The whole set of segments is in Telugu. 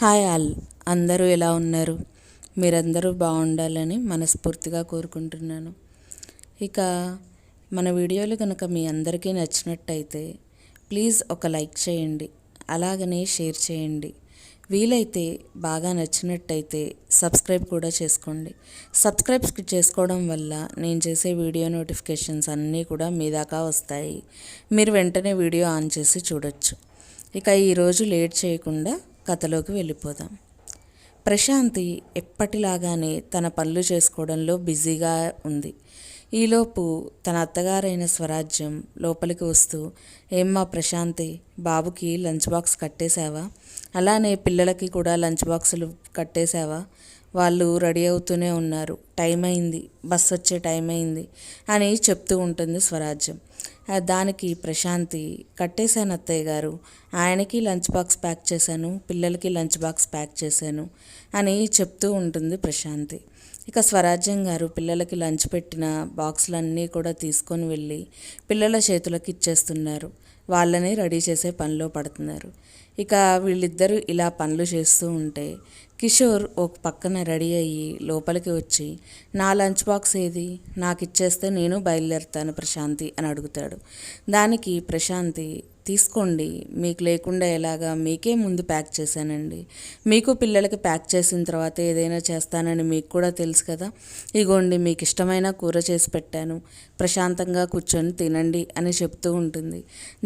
హాయ్ ఆల్, అందరూ ఎలా ఉన్నారు? మీరందరూ బాగుండాలని మనస్ఫూర్తిగా కోరుకుంటున్నాను. ఇక మన వీడియోలు కనుక మీ అందరికీ నచ్చినట్టయితే ప్లీజ్ ఒక లైక్ చేయండి, అలాగనే షేర్ చేయండి. వీలైతే బాగా నచ్చినట్టయితే సబ్స్క్రైబ్ కూడా చేసుకోండి. సబ్స్క్రైబ్ చేసుకోవడం వల్ల నేను చేసే వీడియో నోటిఫికేషన్స్ అన్నీ కూడా మీ దాకా వస్తాయి. మీరు వెంటనే వీడియో ఆన్ చేసి చూడొచ్చు. ఇక ఈరోజు లేట్ చేయకుండా కథలోకి వెళ్ళిపోదాం. ప్రశాంతి ఎప్పటిలాగానే తన పనులు చేసుకోవడంలో బిజీగా ఉంది. ఈలోపు తన అత్తగారైన స్వరాజ్యం లోపలికి వస్తూ, ఏమ్మా ప్రశాంతి, బాబుకి లంచ్ బాక్స్ కట్టేశావా? అలానే పిల్లలకి కూడా లంచ్ బాక్సులు కట్టేశావా? వాళ్ళు రెడీ అవుతూనే ఉన్నారు, టైం అయింది, బస్ వచ్చే టైం అయింది అని చెప్తూ ఉంటుంది స్వరాజ్యం. దానికి ప్రశాంతి, కట్టేశాను అత్తయ్య గారు, ఆయనకి లంచ్ బాక్స్ ప్యాక్ చేశాను, పిల్లలకి లంచ్ బాక్స్ ప్యాక్ చేశాను అని చెప్తూ ఉంటుంది ప్రశాంతి. ఇక స్వరాజ్యం గారు పిల్లలకి లంచ్ పెట్టిన బాక్సులన్నీ కూడా తీసుకొని వెళ్ళి పిల్లల చేతులకు ఇచ్చేస్తున్నారు. వాళ్ళని రెడీ చేసే పనిలో పడుతున్నారు. ఇక వీళ్ళిద్దరూ ఇలా పనులు చేస్తూ ఉంటే కిషోర్ ఒక పక్కన రెడీ అయ్యి లోపలికి వచ్చి, నా లంచ్ బాక్స్ ఏది, నాకు ఇచ్చేస్తే నేను బయలుదేరుతాను ప్రశాంతి అని అడుగుతాడు. దానికి ప్రశాంతి, తీసుకోండి, మీకు లేకుండా ఎలాగా, మీకే ముందు ప్యాక్ చేశానండి, మీకు పిల్లలకి ప్యాక్ చేసిన తర్వాత ఏదైనా చేస్తానని మీకు కూడా తెలుసు కదా, ఇగోండి మీకు ఇష్టమైన కూర చేసి పెట్టాను, ప్రశాంతంగా కూర్చొని తినండి అని చెప్తూ ఉంటుంది.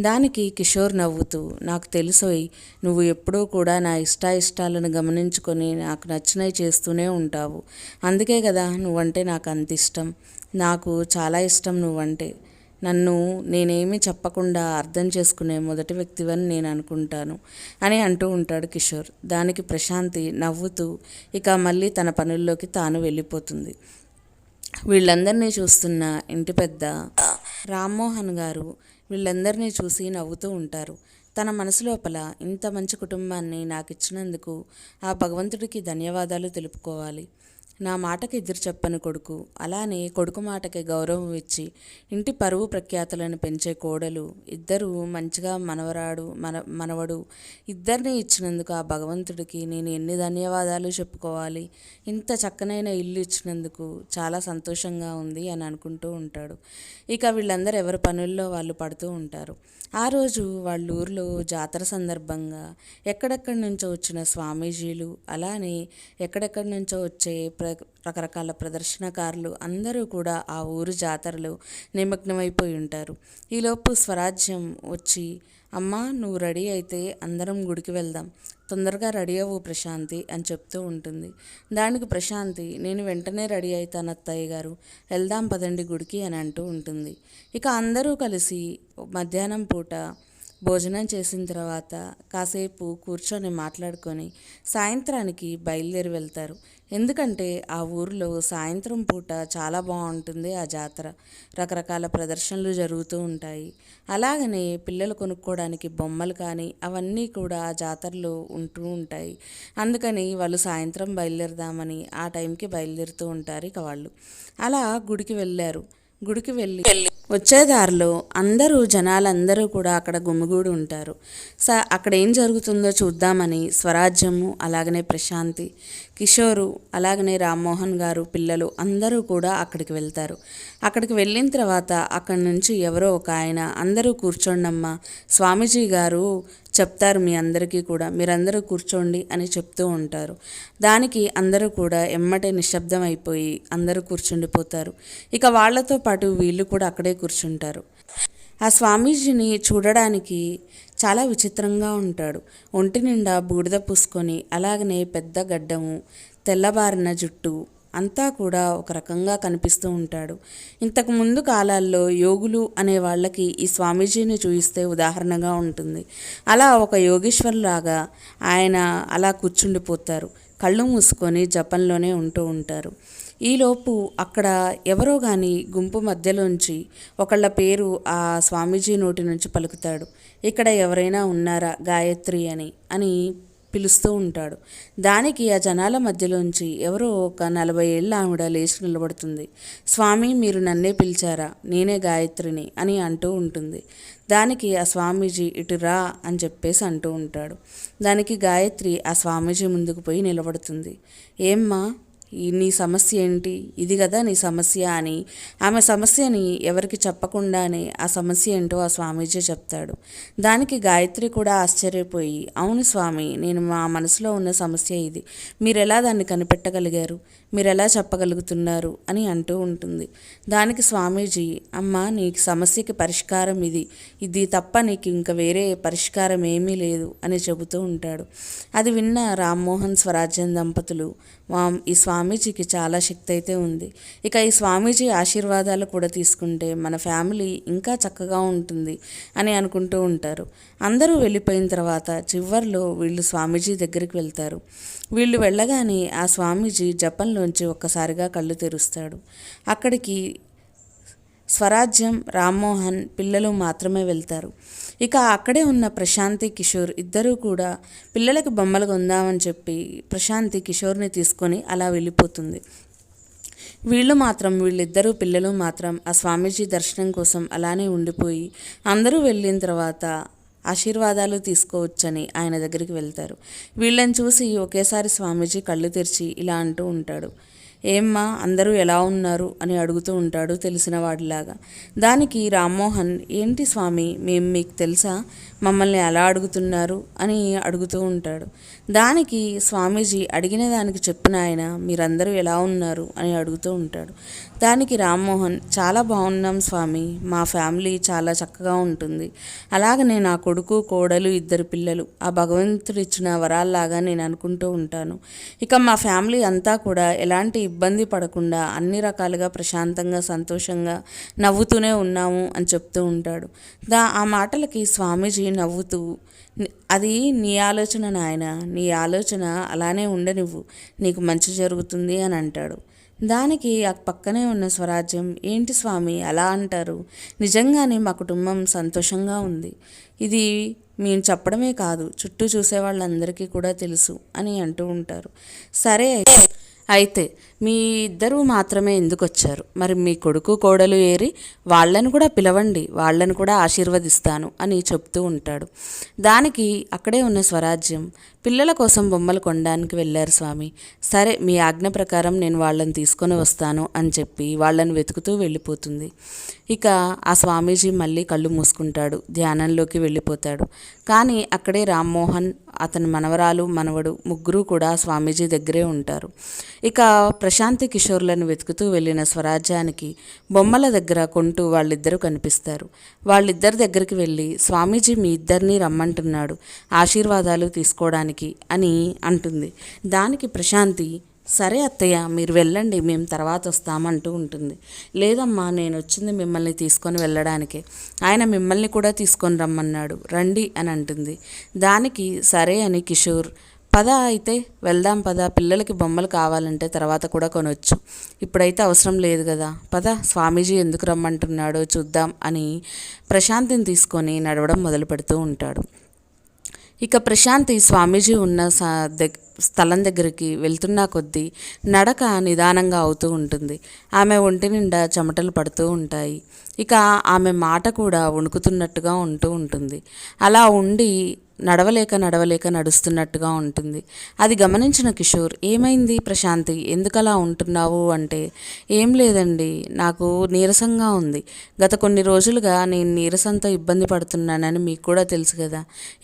దానికి కిషోర్ నవ్వుతూ, నాకు తెలుసోయ్, నువ్వు ఎప్పుడూ కూడా నా ఇష్టాలను గమనించుకొని నాకు నచ్చినవి చేస్తూనే ఉంటావు, అందుకే కదా నువ్వంటే నాకు అంత ఇష్టం, నాకు చాలా ఇష్టం నువ్వంటే, నన్ను నేనేమీ చెప్పకుండా అర్థం చేసుకునే మొదటి వ్యక్తివని నేను అనుకుంటాను అని అంటూ ఉంటాడు కిషోర్. దానికి ప్రశాంతి నవ్వుతూ ఇక మళ్ళీ తన పనుల్లోకి తాను వెళ్ళిపోతుంది. వీళ్ళందరినీ చూస్తున్న ఇంటి పెద్ద రామ్మోహన్ గారు వీళ్ళందరినీ చూసి నవ్వుతూ ఉంటారు. తన మనసు లోపల, ఇంత మంచి కుటుంబాన్ని నాకు ఇచ్చినందుకు ఆ భగవంతుడికి ధన్యవాదాలు తెలుపుకోవాలి, నా మాటకి ఎదురు చెప్పని కొడుకు, అలానే కొడుకు మాటకి గౌరవం ఇచ్చి ఇంటి పరువు ప్రఖ్యాతులను పెంచే కోడలు, ఇద్దరు మంచిగా మనవడు ఇద్దరిని ఇచ్చినందుకు ఆ భగవంతుడికి నేను ఎన్ని ధన్యవాదాలు చెప్పుకోవాలి, ఇంత చక్కనైన ఇల్లు ఇచ్చినందుకు చాలా సంతోషంగా ఉంది అని అనుకుంటూ ఉంటాడు. ఇక వీళ్ళందరూ ఎవరి పనుల్లో వాళ్ళు పడుతూ ఉంటారు. ఆ రోజు వాళ్ళ ఊరిలో జాతర సందర్భంగా ఎక్కడెక్కడి నుంచో వచ్చిన స్వామీజీలు, అలానే ఎక్కడెక్కడి నుంచో వచ్చే రకరకాల ప్రదర్శనకారులు అందరూ కూడా ఆ ఊరు జాతరలో నిమగ్నమైపోయి ఉంటారు. ఈలోపు స్వరాజ్యం వచ్చి, అమ్మా నువ్వు రెడీ అయితే అందరం గుడికి వెళ్దాం, తొందరగా రెడీ అవ్వు ప్రశాంతి అని చెప్తూ ఉంటుంది. దానికి ప్రశాంతి, నేను వెంటనే రెడీ అవుతాను అత్తయ్య గారు, వెళ్దాం పదండి గుడికి అని అంటూ ఉంటుంది. ఇక అందరూ కలిసి మధ్యాహ్నం పూట భోజనం చేసిన తర్వాత కాసేపు కూర్చొని మాట్లాడుకొని సాయంత్రానికి బయలుదేరి వెళ్తారు. ఎందుకంటే ఆ ఊరిలో సాయంత్రం పూట చాలా బాగుంటుంది ఆ జాతర, రకరకాల ప్రదర్శనలు జరుగుతూ ఉంటాయి. అలాగనే పిల్లలు కొనుక్కోవడానికి బొమ్మలు కానీ అవన్నీ కూడా ఆ జాతరలో ఉంటూ ఉంటాయి. అందుకని వాళ్ళు సాయంత్రం బయలుదేరదామని ఆ టైంకి బయలుదేరుతూ ఉంటారు. ఇక వాళ్ళు అలా గుడికి వెళ్ళారు. గుడికి వెళ్ళి వచ్చే దారిలో జనాలందరూ కూడా అక్కడ గుమిగూడి ఉంటారు. అక్కడ ఏం జరుగుతుందో చూద్దామని స్వరాజ్యము, అలాగనే ప్రశాంతి, కిషోరు, అలాగనే రామ్మోహన్ గారు పిల్లలు అందరూ కూడా అక్కడికి వెళ్తారు. అక్కడికి వెళ్ళిన తర్వాత అక్కడి నుంచి ఎవరో ఒక ఆయన, అందరూ కూర్చోండమ్మా, స్వామీజీ గారు చెప్తారు మీ అందరికీ కూడా, మీరందరూ కూర్చోండి అని చెప్తూ ఉంటారు. దానికి అందరూ కూడా ఎమ్మటే నిశ్శబ్దం అయిపోయి అందరూ కూర్చుండిపోతారు. ఇక వాళ్లతో పాటు వీళ్ళు కూడా అక్కడే కూర్చుంటారు. ఆ స్వామీజీని చూడడానికి చాలా విచిత్రంగా ఉంటాడు. ఒంటి నిండా బూడిద పూసుకొని, అలాగనే పెద్ద గడ్డము, తెల్లబారిన జుట్టు, అంతా కూడా ఒక రకంగా కనిపిస్తూ ఉంటాడు. ఇంతకు ముందు కాలాల్లో యోగులు అనే వాళ్ళకి ఈ స్వామీజీని చూయిస్తే ఉదాహరణగా ఉంటుంది. అలా ఒక యోగేశ్వర్లాగా ఆయన అలా కూర్చుండిపోతారు, కళ్ళు మూసుకొని జపంలోనే ఉంటూ ఉంటారు. ఈలోపు అక్కడ ఎవరో కానీ గుంపు మధ్యలోంచి ఒకళ్ళ పేరు ఆ స్వామీజీ నోటి నుంచి పలుకుతాడు. ఇక్కడ ఎవరైనా ఉన్నారా గాయత్రి అని పిలుస్తూ ఉంటాడు. దానికి ఆ జనాల మధ్యలోంచి ఎవరో ఒక 40 ఏళ్ళ ఆవిడ లేచి నిలబడుతుంది. స్వామి, మీరు నన్నే పిలిచారా? నేనే గాయత్రిని అని అంటూ ఉంటుంది. దానికి ఆ స్వామీజీ ఇటు రా అని చెప్పేసి అంటూ ఉంటాడు. దానికి గాయత్రి ఆ స్వామీజీ ముందుకు పోయి నిలబడుతుంది. ఏమ్మా, నీ సమస్య ఏంటి? ఇది కదా నీ సమస్య అని ఆమె సమస్యని ఎవరికి చెప్పకుండానే ఆ సమస్య ఏంటో ఆ స్వామీజీ చెప్తాడు. దానికి గాయత్రి కూడా ఆశ్చర్యపోయి, అవును స్వామి, నేను మా మనసులో ఉన్న సమస్య ఇది, మీరెలా దాన్ని కనిపెట్టగలిగారు? మీరెలా చెప్పగలుగుతున్నారు అని అంటూ ఉంటుంది. దానికి స్వామీజీ, అమ్మ, నీకు సమస్యకి పరిష్కారం ఇది తప్ప నీకు ఇంకా వేరే పరిష్కారం ఏమీ లేదు అని చెబుతూ ఉంటాడు. అది విన్న రామ్మోహన్ స్వరాజ్యం దంపతులు, ఈ స్వామీజీకి చాలా శక్తి అయితే ఉంది, ఇక ఈ స్వామీజీ ఆశీర్వాదాలు కూడా తీసుకుంటే మన ఫ్యామిలీ ఇంకా చక్కగా ఉంటుంది అని అనుకుంటూ ఉంటారు. అందరూ వెళ్ళిపోయిన తర్వాత చివర్లో వీళ్ళు స్వామీజీ దగ్గరికి వెళ్తారు. వీళ్ళు వెళ్ళగానే ఆ స్వామీజీ జపంలోంచి ఒక్కసారిగా కళ్ళు తెరుస్తాడు. అక్కడికి స్వరాజ్యం, రామ్మోహన్, పిల్లలు మాత్రమే వెళ్తారు. ఇక అక్కడే ఉన్న ప్రశాంతి, కిషోర్ ఇద్దరూ కూడా పిల్లలకి బొమ్మలు కొందామని చెప్పి ప్రశాంతి కిషోర్ని తీసుకొని అలా వెళ్ళిపోతుంది. వీళ్ళిద్దరూ పిల్లలు మాత్రం ఆ స్వామీజీ దర్శనం కోసం అలానే ఉండిపోయి అందరూ వెళ్ళిన తర్వాత ఆశీర్వాదాలు తీసుకోవచ్చని ఆయన దగ్గరికి వెళ్తారు. వీళ్ళని చూసి ఒకేసారి స్వామీజీ కళ్ళు తెరిచి ఇలా అంటూ ఉంటాడు. ఏమ్మా, అందరూ ఎలా ఉన్నారు అని అడుగుతూ ఉంటాడు తెలిసిన వాడిలాగా. దానికి రామ్మోహన్, ఏంటి స్వామి, మేము మీకు తెలుసా? మమ్మల్ని ఎలా అడుగుతున్నారు అని అడుగుతూ ఉంటాడు. దానికి స్వామీజీ, అడిగిన దానికి చెప్పిన ఆయన, మీరందరూ ఎలా ఉన్నారు అని అడుగుతూ ఉంటాడు. దానికి రామ్మోహన్, చాలా బాగున్నాం స్వామి, మా ఫ్యామిలీ చాలా చక్కగా ఉంటుంది. అలాగనే నా కొడుకు, కోడలు, 2 పిల్లలు ఆ భగవంతుడు ఇచ్చిన వరాల్లాగా నేను అనుకుంటూ ఉంటాను. ఇక మా ఫ్యామిలీ అంతా కూడా ఎలాంటి ఇబ్బంది పడకుండా అన్ని రకాలుగా ప్రశాంతంగా, సంతోషంగా, నవ్వుతూనే ఉన్నాము అని చెప్తూ ఉంటాడు. ఆ మాటలకి స్వామీజీ నవ్వుతూ, అది నీ ఆలోచన నాయన, నీ ఆలోచన అలానే ఉండనివ్వు, నీకు మంచి జరుగుతుంది అని అంటాడు. దానికి ఆ పక్కనే ఉన్న స్వరాజ్యం, ఏంటి స్వామి అలా అంటారు? నిజంగానే మా కుటుంబం సంతోషంగా ఉంది. ఇది మేము చెప్పడమే కాదు, చుట్టూ చూసే వాళ్ళందరికీ కూడా తెలుసు అని అంటూ ఉంటారు. సరే అయితే మీ ఇద్దరూ మాత్రమే ఎందుకు వచ్చారు? మరి మీ కొడుకు, కోడలు ఏరి? వాళ్ళను కూడా పిలవండి, వాళ్ళను కూడా ఆశీర్వదిస్తాను అని చెప్తూ ఉంటాడు. దానికి అక్కడే ఉన్న స్వరాజ్యం, పిల్లల కోసం బొమ్మలు కొనడానికి వెళ్ళారు స్వామి. సరే, మీ ఆజ్ఞ ప్రకారం నేను వాళ్ళని తీసుకొని వస్తాను అని చెప్పి వాళ్ళని వెతుకుతూ వెళ్ళిపోతుంది. ఇక ఆ స్వామీజీ మళ్ళీ కళ్ళు మూసుకుంటాడు, ధ్యానంలోకి వెళ్ళిపోతాడు. కానీ అక్కడే రామ్మోహన్, అతని మనవరాలు, మనవడు ముగ్గురు కూడా స్వామీజీ దగ్గరే ఉంటారు. ఇక ప్రశాంతి, కిషోర్లను వెతుకుతూ వెళ్ళిన స్వరాజ్యానికి బొమ్మల దగ్గర కొంటూ వాళ్ళిద్దరూ కనిపిస్తారు. వాళ్ళిద్దరి దగ్గరికి వెళ్ళి, స్వామీజీ మీ ఇద్దరిని రమ్మంటున్నాడు ఆశీర్వాదాలు తీసుకోవడానికి అని అంటుంది. దానికి ప్రశాంతి, సరే అత్తయ్య, మీరు వెళ్ళండి, మేము తర్వాత వస్తామంటూ ఉంటుంది. లేదమ్మా, నేను వచ్చింది మిమ్మల్ని తీసుకొని వెళ్ళడానికే, ఆయన మిమ్మల్ని కూడా తీసుకొని రమ్మన్నాడు, రండి అని అంటుంది. దానికి సరే అని కిషోర్, పద అయితే వెళ్దాం పద, పిల్లలకి బొమ్మలు కావాలంటే తర్వాత కూడా కొనవచ్చు, ఇప్పుడైతే అవసరం లేదు కదా, పద, స్వామీజీ ఎందుకు రమ్మంటున్నాడో చూద్దాం అని ప్రశాంతిని తీసుకొని నడవడం మొదలు పెడుతూ ఉంటాడు. ఇక ప్రశాంతి స్వామీజీ ఉన్న స్థలం దగ్గరికి వెళ్తున్న కొద్దీ నడక నిదానంగా అవుతూ ఉంటుంది. ఆమె ఒంటి నిండా చెమటలు పడుతూ ఉంటాయి. ఇక ఆమె మాట కూడా వణుకుతున్నట్టుగా ఉంటూ ఉంటుంది. అలా ఉండి నడవలేక నడుస్తున్నట్టుగా ఉంటుంది. అది గమనించిన కిషోర్, ఏమైంది ప్రశాంతి, ఎందుకలా ఉంటున్నావు అంటే, ఏం లేదండి, నాకు నీరసంగా ఉంది, గత కొన్ని రోజులుగా నేను నీరసంతో ఇబ్బంది పడుతున్నానని మీకు కూడా తెలుసు కదా,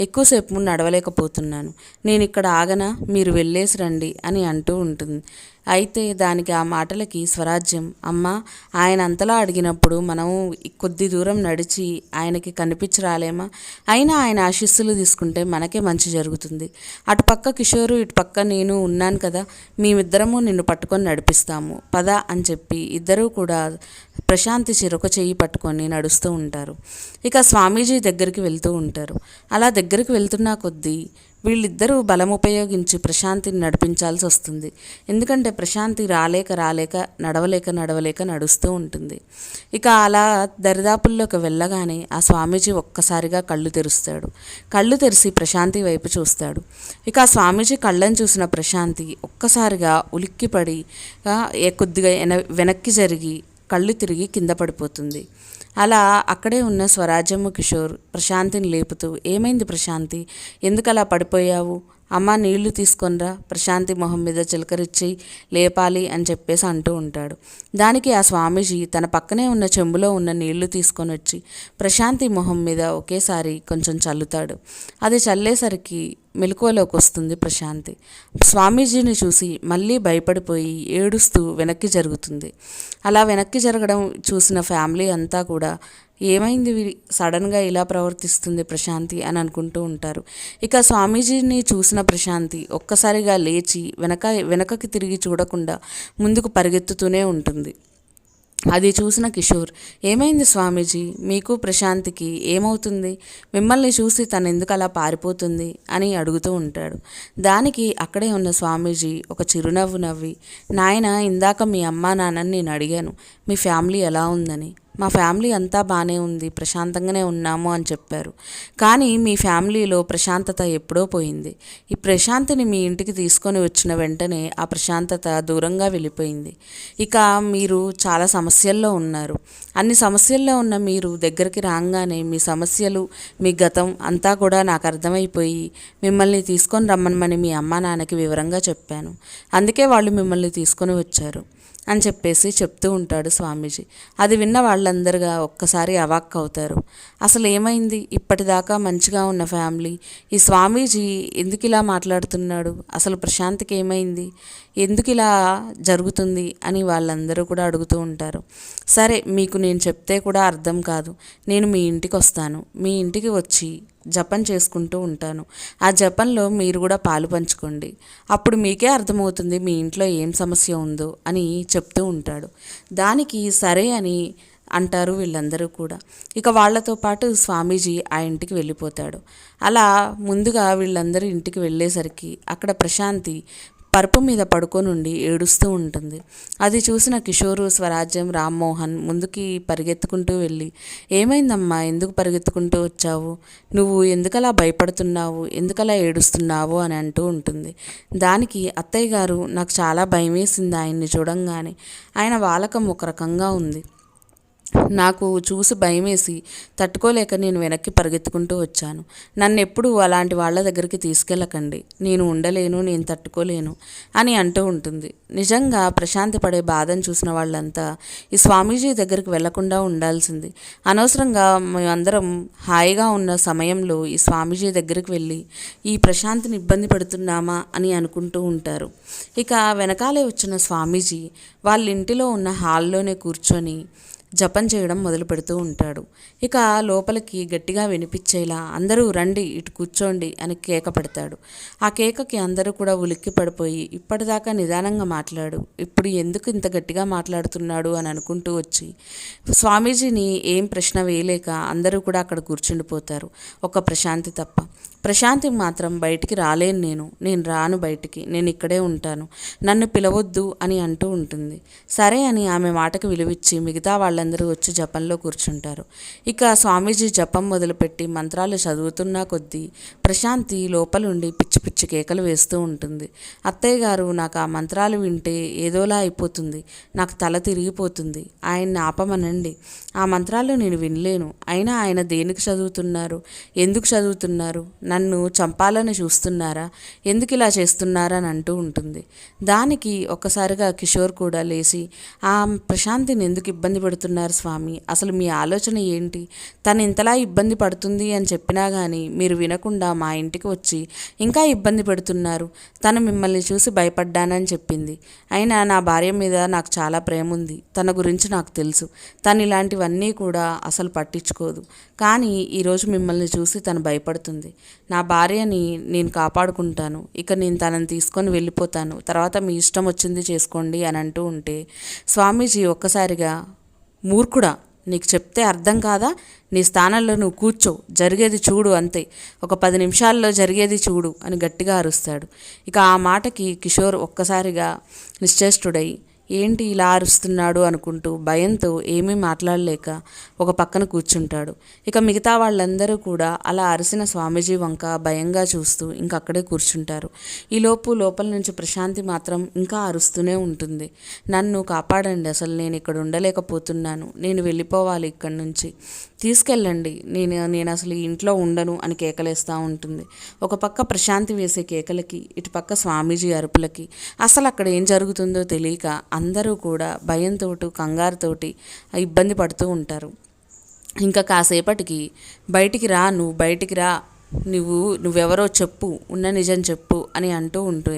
ఎక్కువసేపు నడవలేకపోతున్నాను, నేను ఇక్కడ ఆగనా, మీరు వెళ్ళేసి రండి అని అంటూ ఉంటుంది. అయితే దానికి ఆ మాటలకి స్వరాజ్యం, అమ్మ, ఆయన అంతలా అడిగినప్పుడు మనం కొద్ది దూరం నడిచి ఆయనకి కనిపించి రాలేమా, అయినా ఆయన ఆశీస్సులు తీసుకుంటే మనకే మంచి జరుగుతుంది, అటుపక్క కిషోరు ఇటుపక్క నేను ఉన్నాను కదా, మేమిద్దరము నిన్ను పట్టుకొని నడిపిస్తాము, పద అని చెప్పి ఇద్దరూ కూడా ప్రశాంతి చిరొక చెయ్యి పట్టుకొని నడుస్తూ ఉంటారు. ఇక స్వామీజీ దగ్గరికి వెళ్తూ ఉంటారు. అలా దగ్గరికి వెళ్తున్న కొద్దీ వీళ్ళిద్దరూ బలం ఉపయోగించి ప్రశాంతిని నడిపించాల్సి వస్తుంది. ఎందుకంటే ప్రశాంతి రాలేక నడవలేక నడుస్తూ ఉంటుంది. ఇక అలా దరిదాపుల్లోకి వెళ్ళగానే ఆ స్వామీజీ ఒక్కసారిగా కళ్ళు తెరుస్తాడు. కళ్ళు తెరిచి ప్రశాంతి వైపు చూస్తాడు. ఇక ఆ స్వామీజీ కళ్ళని చూసిన ప్రశాంతి ఒక్కసారిగా ఉలిక్కిపడి కొద్దిగా వెనక్కి జరిగి కళ్ళు తిరిగి కింద పడిపోతుంది. అలా అక్కడే ఉన్న స్వరాజ్యము కిషోర్ ప్రశాంతిని లేపుతూ, ఏమైంది ప్రశాంతి, ఎందుకలా పడిపోయావు, అమ్మ నీళ్లు తీసుకొనిరా, ప్రశాంతి మొహం మీద చిలకరిచ్చి లేపాలి అని చెప్పేసి అంటూ ఉంటాడు. దానికి ఆ స్వామీజీ తన పక్కనే ఉన్న చెంబులో ఉన్న నీళ్లు తీసుకొని వచ్చి ప్రశాంతి మొహం మీద ఒకేసారి కొంచెం చల్లుతాడు. అది చల్లేసరికి మెలకువలోకి వస్తుంది ప్రశాంతి. స్వామీజీని చూసి మళ్ళీ భయపడిపోయి ఏడుస్తూ వెనక్కి జరుగుతుంది. అలా వెనక్కి జరగడం చూసిన ఫ్యామిలీ అంతా కూడా ఏమైంది సడన్గా ఇలా ప్రవర్తిస్తుంది ప్రశాంతి అని అనుకుంటూ ఉంటారు. ఇక స్వామీజీని చూసిన ప్రశాంతి ఒక్కసారిగా లేచి వెనకకి తిరిగి చూడకుండా ముందుకు పరిగెత్తుతూనే ఉంటుంది. అది చూసిన కిషోర్, ఏమైంది స్వామీజీ, మీకు ప్రశాంతికి ఏమవుతుంది, మిమ్మల్ని చూసి తను ఎందుకు అలా పారిపోతుంది అని అడుగుతూ ఉంటాడు. దానికి అక్కడే ఉన్న స్వామీజీ ఒక చిరునవ్వు నవ్వి, నాయన, ఇందాక మీ అమ్మా నాన్నని నేను అడిగాను మీ ఫ్యామిలీ ఎలా ఉందని. మా ఫ్యామిలీ అంతా బాగానే ఉంది, ప్రశాంతంగానే ఉన్నాము అని చెప్పారు. కానీ మీ ఫ్యామిలీలో ప్రశాంతత ఎప్పుడో పోయింది. ఈ ప్రశాంతిని మీ ఇంటికి తీసుకొని వచ్చిన వెంటనే ఆ ప్రశాంతత దూరంగా వెళ్ళిపోయింది. ఇక మీరు చాలా సమస్యల్లో ఉన్నారు. అన్ని సమస్యల్లో ఉన్న మీరు దగ్గరికి రాగానే మీ సమస్యలు, మీ గతం అంతా కూడా నాకు అర్థమైపోయి మిమ్మల్ని తీసుకొని రమ్మనమని మీ అమ్మా నాన్నకి వివరంగా చెప్పాను. అందుకే వాళ్ళు మిమ్మల్ని తీసుకొని వచ్చారు అని చెప్పేసి చెప్తూ ఉంటాడు స్వామీజీ. అది విన్న వాళ్ళందరుగా ఒక్కసారి అవాక్ అవుతారు. అసలు ఏమైంది, ఇప్పటిదాకా మంచిగా ఉన్న ఫ్యామిలీ ఈ స్వామీజీ ఎందుకు ఇలా మాట్లాడుతున్నాడు, అసలు ప్రశాంతికి ఏమైంది, ఎందుకు ఇలా జరుగుతుంది అని వాళ్ళందరూ కూడా అడుగుతూ ఉంటారు. సరే, మీకు నేను చెప్తే కూడా అర్థం కాదు, నేను మీ ఇంటికి వస్తాను, మీ ఇంటికి వచ్చి జపం చేసుకుంటూ ఉంటాను. ఆ జపంలో మీరు కూడా పాలు పంచుకోండి, అప్పుడు మీకే అర్థమవుతుంది మీ ఇంట్లో ఏం సమస్య ఉందో అని చెప్తూ ఉంటాడు. దానికి సరే అని అంటారు వీళ్ళందరూ కూడా. ఇక వాళ్లతో పాటు స్వామీజీ ఆ ఇంటికి వెళ్ళిపోతాడు. అలా ముందుగా వీళ్ళందరూ ఇంటికి వెళ్ళేసరికి అక్కడ ప్రశాంతి పరుపు మీద పడుకోనుండి ఏడుస్తూ ఉంటుంది. అది చూసిన కిషోరు, స్వరాజ్యం, రామ్మోహన్ ముందుకి పరిగెత్తుకుంటూ వెళ్ళి, ఏమైందమ్మా, ఎందుకు పరిగెత్తుకుంటూ వచ్చావు, నువ్వు ఎందుకలా భయపడుతున్నావు, ఎందుకలా ఏడుస్తున్నావు అని అంటూ ఉంటుంది. దానికి అత్తయ్య గారు, నాకు చాలా భయం వేసింది ఆయన్ని చూడంగానే, ఆయన వాలకం ఒక రకంగా ఉంది, నాకు చూసి భయమేసి తట్టుకోలేక నేను వెనక్కి పరిగెత్తుకుంటూ వచ్చాను. నన్ను ఎప్పుడు అలాంటి వాళ్ళ దగ్గరికి తీసుకెళ్ళకండి, నేను ఉండలేను, నేను తట్టుకోలేను అని అంటూ ఉంటుంది. నిజంగా ప్రశాంతి పడే బాధను చూసిన వాళ్ళంతా ఈ స్వామీజీ దగ్గరికి వెళ్లకుండా ఉండాల్సింది. అనవసరంగా మేమందరం హాయిగా ఉన్న సమయంలో ఈ స్వామీజీ దగ్గరికి వెళ్ళి ఈ ప్రశాంతిని ఇబ్బంది పెడుతున్నామా అని అనుకుంటూ ఉంటారు. ఇక వెనకాలే వచ్చిన స్వామీజీ వాళ్ళ ఇంటిలో ఉన్న హాల్లోనే కూర్చొని జపం చేయడం మొదలు పెడుతూ ఉంటాడు. ఇక లోపలికి గట్టిగా వినిపించేలా, అందరూ రండి, ఇటు కూర్చోండి అని కేక పెడతాడు. ఆ కేకకి అందరూ కూడా ఉలిక్కి పడిపోయి, ఇప్పటిదాకా నిదానంగా మాట్లాడు, ఇప్పుడు ఎందుకు ఇంత గట్టిగా మాట్లాడుతున్నాడు అని అనుకుంటూ వచ్చి స్వామీజీని ఏం ప్రశ్న వేయలేక అందరూ కూడా అక్కడ కూర్చుండిపోతారు, ఒక ప్రశాంతి తప్ప. ప్రశాంతి మాత్రం బయటికి రాలేను, నేను రాను బయటికి, నేను ఇక్కడే ఉంటాను, నన్ను పిలవద్దు అని అంటూ ఉంటుంది. సరే అని ఆమె మాటకు విలువిచ్చి మిగతా వాళ్ళందరూ వచ్చి జపంలో కూర్చుంటారు. ఇక స్వామీజీ జపం మొదలుపెట్టి మంత్రాలు చదువుతున్నా కొద్దీ ప్రశాంతి లోపలుండి పిచ్చి పిచ్చి కేకలు వేస్తూ ఉంటుంది. అత్తయ్య గారు, నాకు ఆ మంత్రాలు వింటే ఏదోలా అయిపోతుంది, నాకు తల తిరిగిపోతుంది, ఆయన్ని ఆపమనండి, ఆ మంత్రాలు నేను వినలేను, అయినా ఆయన దేనికి చదువుతున్నారు, ఎందుకు చదువుతున్నారు, నన్ను చంపాలని చూస్తున్నారా, ఎందుకు ఇలా చేస్తున్నారా అని అంటూ ఉంటుంది. దానికి ఒక్కసారిగా కిషోర్ కూడా లేచి, ఆ ప్రశాంతిని ఎందుకు ఇబ్బంది పెడుతున్నారు స్వామి, అసలు మీ ఆలోచన ఏంటి, తను ఇంతలా ఇబ్బంది పడుతుంది అని చెప్పినా కానీ మీరు వినకుండా మా ఇంటికి వచ్చి ఇంకా ఇబ్బంది పెడుతున్నారు, తను మిమ్మల్ని చూసి భయపడ్డానని చెప్పింది, అయినా నా భార్య మీద నాకు చాలా ప్రేమ ఉంది, తన గురించి నాకు తెలుసు, తను ఇలాంటివన్నీ కూడా అసలు పట్టించుకోదు, కానీ ఈరోజు మిమ్మల్ని చూసి తను భయపడుతుంది, నా భార్యని నేను కాపాడుకుంటాను, ఇక నేను తనని తీసుకొని వెళ్ళిపోతాను, తర్వాత మీ ఇష్టం వచ్చింది చేసుకోండి అని అంటూ ఉంటే స్వామీజీ ఒక్కసారిగా, మూర్ఖుడా, నీకు చెప్తే అర్థం కాదా? నీ స్థానంలో నువ్వు కూర్చో, జరిగేది చూడు అంతే, ఒక 10 నిమిషాల్లో జరిగేది చూడు అని గట్టిగా అరుస్తాడు. ఇక ఆ మాటకి కిషోర్ ఒక్కసారిగా నిశ్చేష్టుడై ఏంటి ఇలా అరుస్తున్నాడు అనుకుంటూ భయంతో ఏమీ మాట్లాడలేక ఒక పక్కన కూర్చుంటాడు. ఇక మిగతా వాళ్ళందరూ కూడా అలా అరిసిన స్వామీజీ వంక భయంగా చూస్తూ ఇంక అక్కడే కూర్చుంటారు. ఈలోపు లోపల నుంచి ప్రశాంతి మాత్రం ఇంకా అరుస్తూనే ఉంటుంది. నన్ను కాపాడండి, అసలు నేను ఇక్కడ ఉండలేకపోతున్నాను, నేను వెళ్ళిపోవాలి ఇక్కడి నుంచి, తీసుకెళ్ళండి, నేను అసలు ఈ ఇంట్లో ఉండను అని కేకలేస్తూ ఉంటుంది. ఒక పక్క ప్రశాంతి వేసే కేకలకి, ఇటుపక్క స్వామీజీ అరుపులకి అసలు అక్కడ ఏం జరుగుతుందో తెలియక అందరూ కూడా భయంతో కంగారుతోటి ఇబ్బంది పడుతూ ఉంటారు. ఇంకా కాసేపటికి బయటికి రా, నువ్వు బయటికి రా, నువ్వెవరో చెప్పు, ఉన్న నిజం చెప్పు అని అంటూ ఉంటే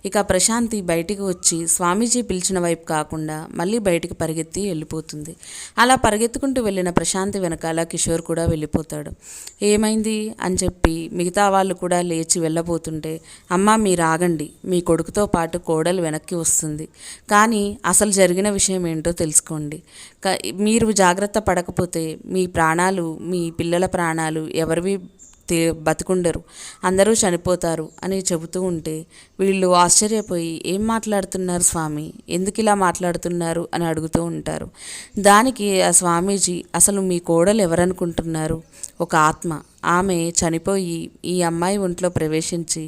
ఇక ప్రశాంతి బయటికి వచ్చి స్వామీజీ పిలిచిన వైపు కాకుండా మళ్ళీ బయటికి పరిగెత్తి వెళ్ళిపోతుంది. అలా పరిగెత్తుకుంటూ వెళ్ళిన ప్రశాంతి వెనకాల కిషోర్ కూడా వెళ్ళిపోతాడు. ఏమైంది అని చెప్పి మిగతా వాళ్ళు కూడా లేచి వెళ్ళబోతుంటే, అమ్మ మీరు ఆగండి, మీ కొడుకుతో పాటు కోడలు వెనక్కి వస్తుంది, కానీ అసలు జరిగిన విషయం ఏంటో తెలుసుకోండి, మీరు జాగ్రత్త పడకపోతే మీ ప్రాణాలు, మీ పిల్లల ప్రాణాలు ఎవరివి బతికుండరు, అందరూ చనిపోతారు అని చెబుతూ ఉంటే వీళ్ళు ఆశ్చర్యపోయి ఏం మాట్లాడుతున్నారు స్వామి, ఎందుకు ఇలా మాట్లాడుతున్నారు అని అడుగుతూ ఉంటారు. దానికి ఆ స్వామీజీ, అసలు మీ కోడలు ఎవరనుకుంటున్నారు, ఒక ఆత్మ, ఆమె చనిపోయి ఈ అమ్మాయి ఒంట్లో ప్రవేశించి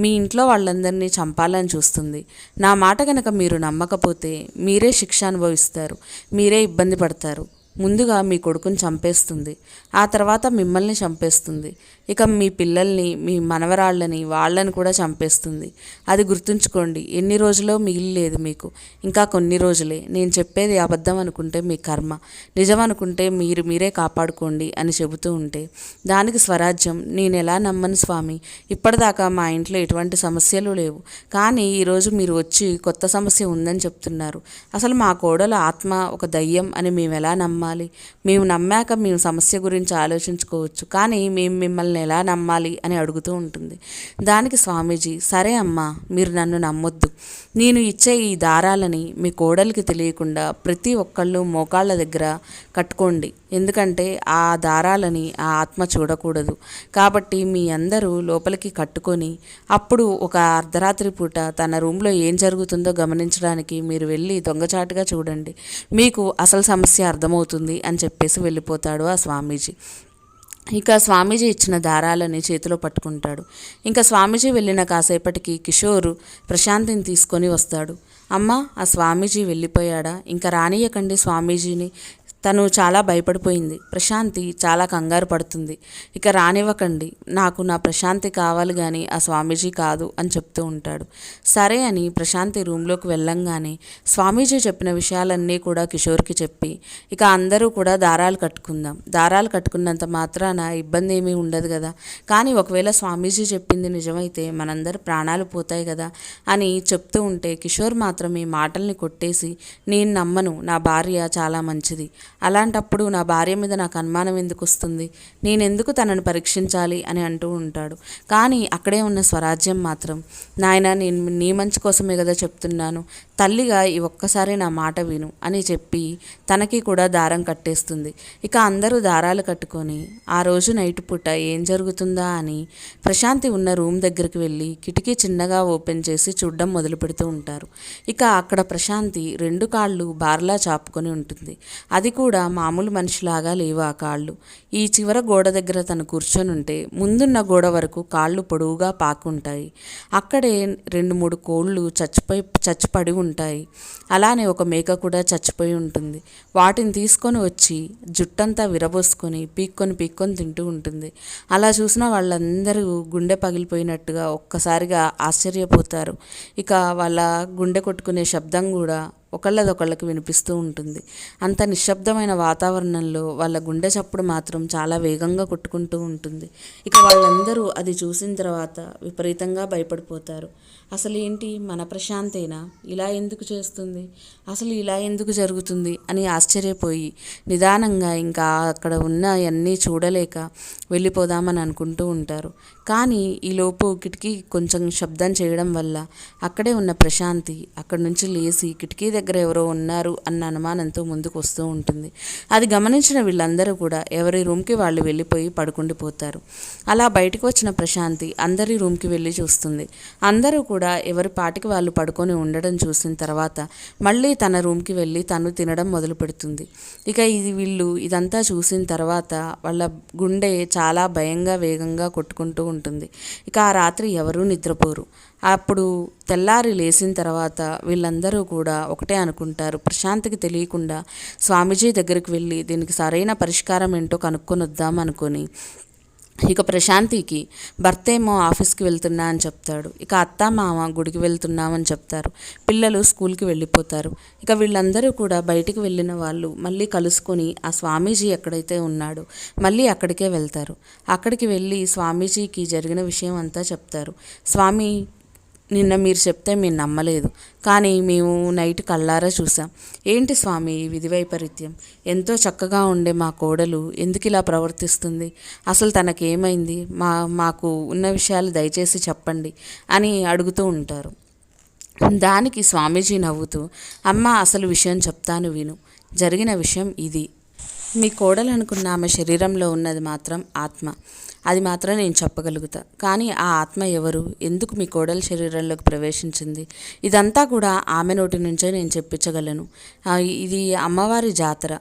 మీ ఇంట్లో వాళ్ళందరినీ చంపాలని చూస్తుంది. నా మాట కనుక మీరు నమ్మకపోతే మీరే శిక్ష అనుభవిస్తారు, మీరే ఇబ్బంది పడతారు. ముందుగా మీ కొడుకుని చంపేస్తుంది, ఆ తర్వాత మిమ్మల్ని చంపేస్తుంది, ఇక మీ పిల్లల్ని, మీ మనవరాళ్ళని, వాళ్ళని కూడా చంపేస్తుంది. అది గుర్తుంచుకోండి, ఎన్ని రోజులో మిగిలిలేదు మీకు, ఇంకా కొన్ని రోజులే. నేను చెప్పేది అబద్ధం అనుకుంటే మీ కర్మ, నిజం అనుకుంటే మీరే కాపాడుకోండి అని చెబుతూ ఉంటే దానికి స్వరాజ్యం, నేను ఎలా నమ్మను స్వామి, ఇప్పటిదాకా మా ఇంట్లో ఎటువంటి సమస్యలు లేవు, కానీ ఈరోజు మీరు వచ్చి కొత్త సమస్య ఉందని చెప్తున్నారు. అసలు మా కోడలు ఆత్మ, ఒక దయ్యం అని మేము ఎలా నమ్మాలి? మేము నమ్మాక మేము సమస్య గురించి ఆలోచించుకోవచ్చు, కానీ మేము మిమ్మల్ని ఎలా నమ్మాలి అని అడుగుతూ ఉంటుంది. దానికి స్వామీజీ, సరే అమ్మా, మీరు నన్ను నమ్మొద్దు, నేను ఇచ్చే ఈ దారాలని మీ కోడలికి తెలియకుండా ప్రతి ఒక్కళ్ళు మోకాళ్ళ దగ్గర కట్టుకోండి, ఎందుకంటే ఆ దారాలని ఆ ఆత్మ చూడకూడదు, కాబట్టి మీ అందరూ లోపలికి కట్టుకొని అప్పుడు ఒక అర్ధరాత్రి పూట తన రూమ్లో ఏం జరుగుతుందో గమనించడానికి మీరు వెళ్ళి దొంగచాటుగా చూడండి, మీకు అసలు సమస్య అర్థమవుతుంది అని చెప్పేసి వెళ్ళిపోతాడు ఆ స్వామీజీ. ఇక స్వామీజీ ఇచ్చిన దారాలని చేతిలో పట్టుకుంటాడు. ఇంకా స్వామీజీ వెళ్ళిన కాసేపటికి కిషోర్ ప్రశాంతిని తీసుకొని వస్తాడు. అమ్మ, ఆ స్వామీజీ వెళ్ళిపోయాడా, ఇంకా రానియకండి స్వామీజీని, తను చాలా భయపడిపోయింది. ప్రశాంతి చాలా కంగారు పడుతుంది, ఇక రానివ్వకండి, నాకు నా ప్రశాంతి కావాలి కానీ ఆ స్వామీజీ కాదు అని చెప్తూ ఉంటాడు. సరే అని ప్రశాంతి రూమ్లోకి వెళ్ళంగానే స్వామీజీ చెప్పిన విషయాలన్నీ కూడా కిషోర్కి చెప్పి, ఇక అందరూ కూడా దారాలు కట్టుకుందాం, దారాలు కట్టుకున్నంత మాత్రాన ఇబ్బంది ఏమీ ఉండదు కదా, కానీ ఒకవేళ స్వామీజీ చెప్పింది నిజమైతే మనందరి ప్రాణాలు పోతాయి కదా అని చెప్తూ ఉంటే కిషోర్ మాత్రం ఈ మాటల్ని కొట్టేసి, నేను నమ్మను, నా భార్య చాలా మంచిది, అలాంటప్పుడు నా భార్య మీద నాకు అనుమానం ఎందుకు వస్తుంది, నేనెందుకు తనను పరీక్షించాలి అని అంటూ ఉంటాడు. కానీ అక్కడే ఉన్న స్వరాజ్యం మాత్రం, నాయన నేను నీ మంచి కోసమే కదా చెప్తున్నాను, తల్లిగా ఈ ఒక్కసారి నా మాట విను అని చెప్పి తనకి కూడా దారం కట్టేస్తుంది. ఇక అందరూ దారాలు కట్టుకొని ఆ రోజు నైట్ పూట ఏం జరుగుతుందా అని ప్రశాంతి ఉన్న రూమ్ దగ్గరికి వెళ్ళి కిటికీ చిన్నగా ఓపెన్ చేసి చూడడం మొదలు పెడుతూ ఉంటారు. ఇక అక్కడ ప్రశాంతి 2 కాళ్ళు బార్లా చాపుకొని ఉంటుంది. అది కూడా మామూలు మనిషిలాగా లేవు ఆ కాళ్ళు. ఈ చివర గోడ దగ్గర తను కూర్చొని ఉంటే ముందున్న గోడ వరకు కాళ్ళు పొడవుగా పాకుంటాయి. అక్కడే 2-3 కోళ్ళు చచ్చిపడి ఉంటాయి. అలానే ఒక మేక కూడా చచ్చిపోయి ఉంటుంది. వాటిని తీసుకొని వచ్చి జుట్టంతా విరబోసుకొని పీక్కొని తింటూ ఉంటుంది. అలా చూసిన వాళ్ళందరూ గుండె పగిలిపోయినట్టుగా ఒక్కసారిగా ఆశ్చర్యపోతారు. ఇక వాళ్ళ గుండె కొట్టుకునే శబ్దం కూడా ఒకళ్ళదొకళ్ళకి వినిపిస్తూ ఉంటుంది. అంత నిశ్శబ్దమైన వాతావరణంలో వాళ్ళ గుండె చప్పుడు మాత్రం చాలా వేగంగా కొట్టుకుంటూ ఉంటుంది. ఇక వాళ్ళందరూ అది చూసిన తర్వాత విపరీతంగా భయపడిపోతారు. అసలు ఏంటి, మన ప్రశాంతేనా ఇలా ఎందుకు చేస్తుంది, అసలు ఇలా ఎందుకు జరుగుతుంది అని ఆశ్చర్యపోయి నిదానంగా ఇంకా అక్కడ ఉన్న అన్నీ చూడలేక వెళ్ళిపోదామని అనుకుంటూ ఉంటారు. కానీ ఈలోపు కిటికీ కొంచెం శబ్దం చేయడం వల్ల అక్కడే ఉన్న ప్రశాంతి అక్కడి నుంచి లేచి కిటికీ దగ్గర ఎవరో ఉన్నారు అన్న అనుమానంతో ముందుకు వస్తూ ఉంటుంది. అది గమనించిన వీళ్ళందరూ కూడా ఎవరి రూమ్కి వాళ్ళు వెళ్ళిపోయి పడుకుండిపోతారు. అలా బయటకు వచ్చిన ప్రశాంతి అందరి రూమ్కి వెళ్ళి చూస్తుంది. అందరూ కూడా ఎవరి పాటికి వాళ్ళు పడుకొని ఉండడం చూసిన తర్వాత మళ్ళీ తన రూమ్కి వెళ్ళి తను తినడం మొదలు పెడుతుంది. ఇక వీళ్ళు ఇదంతా చూసిన తర్వాత వాళ్ళ గుండె చాలా భయంగా వేగంగా కొట్టుకుంటూ ఉంటుంది. ఇక ఆ రాత్రి ఎవరూ నిద్రపోరు. అప్పుడు తెల్లారి లేచిన తర్వాత వీళ్ళందరూ కూడా ఒకటే అనుకుంటారు, ప్రశాంత్కి తెలియకుండా స్వామీజీ దగ్గరికి వెళ్ళి దీనికి సరైన పరిష్కారం ఏంటో కనుక్కొని వద్దాం అనుకొని ఇక ప్రశాంతికి భర్త ఏమో ఆఫీస్కి వెళ్తున్నా అని చెప్తాడు. ఇక అత్త మామ గుడికి వెళ్తున్నామని చెప్తారు. పిల్లలు స్కూల్కి వెళ్ళిపోతారు. ఇక వీళ్ళందరూ కూడా బయటికి వెళ్ళిన వాళ్ళు మళ్ళీ కలుసుకొని ఆ స్వామీజీ ఎక్కడైతే ఉన్నాడో మళ్ళీ అక్కడికే వెళ్తారు. అక్కడికి వెళ్ళి స్వామీజీకి జరిగిన విషయం అంతా చెప్తారు. స్వామి, నిన్న మీరు చెప్తే మేము నమ్మలేదు, కానీ మేము నైట్ కళ్ళారా చూసాం. ఏంటి స్వామి ఈ విధి వైపరీత్యం? ఎంతో చక్కగా ఉండే మా కోడలు ఎందుకు ఇలా ప్రవర్తిస్తుంది? అసలు తనకేమైంది? మాకు ఉన్న విషయాలు దయచేసి చెప్పండి అని అడుగుతూ ఉంటారు. దానికి స్వామీజీ నవ్వుతూ, అమ్మ అసలు విషయం చెప్తాను విను. జరిగిన విషయం ఇది. మీ కోడలు అనుకున్న ఆమె శరీరంలో ఉన్నది మాత్రం ఆత్మ. అది మాత్రం నేను చెప్పగలుగుతా. కానీ ఆ ఆత్మ ఎవరు, ఎందుకు మీ కోడలి శరీరంలోకి ప్రవేశించింది, ఇదంతా కూడా ఆమె నోటి నుంచే నేను చెప్పించగలను. ఇది అమ్మవారి జాతర.